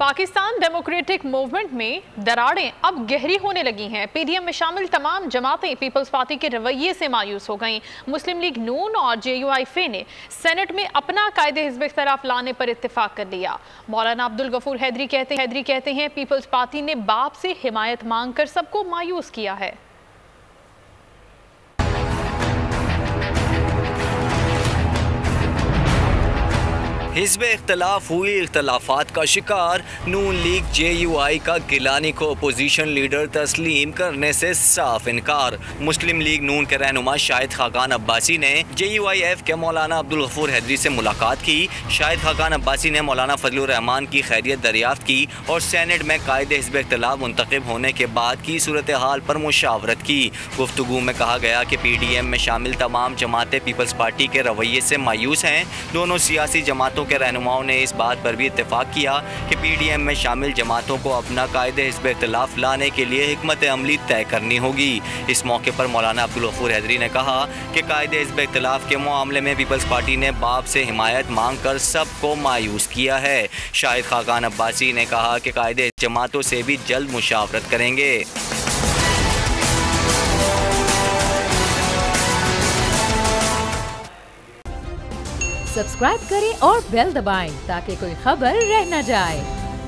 Pakistan democratic movement में दरारें अब गहरी होने लगी हैं। पीडीएम में शामिल तमाम जमातें पीपल्स पार्टी के रवैये से मायूस हो गईं। मुस्लिम लीग नून और JUIF ने सेनेट में अपना कायदे हिज़्ब इख्तिलाफ लाने पर इत्तेफाक कर लिया। मौलाना अब्दुल गफूर हैदरी कहते हैं पीपल्स पार्टी ने बाप से हिमायत मांग कर सबको मायूस किया है। हिज़्ब इख्तिलाफ हुई इख्तिलाफात का शिकार नून लीग JUI का गिलानी को अपोजिशन लीडर तस्लीम करने से साफ इनकार। मुस्लिम लीग नून के रहनुमा शाहिद खाकान अब्बासी ने JUIF के मौलाना अब्दुल गफूर हैदरी से मुलाकात की। शाहिद खाकान अब्बासी ने मौलाना फजलुर रहमान की खैरियत दरियाफ्त की और सेनेट में कायदे हिज़्ब इख्तिलाफ मुंतखब होने के बाद की सूरत हाल पर मुशावरत की। गुफ्तगू में कहा गया कि PDM में शामिल तमाम जमातें पीपल्स पार्टी के रवैये से मायूस हैं। दोनों सियासी जमातों के रहनुमाओं ने इस बात पर भी इत्तेफाक किया कि PDM में शामिल जमातों को अपना कायदे हिज़्ब इख्तिलाफ लाने के लिए हिकमत अमली तय करनी होगी। इस मौके पर मौलाना अब्दुल गफूर हैदरी ने कहा कि कायदे हिज़्ब इख्तिलाफ के मामले में पीपल्स पार्टी ने बाप से हिमायत मांग कर सबको मायूस किया है। शाहिद खाकान अब्बासी ने कहा कि कायदे जमातों से भी जल्द मुशावरत करेंगे। सब्सक्राइब करें और बेल दबाएं ताकि कोई खबर रह न जाए।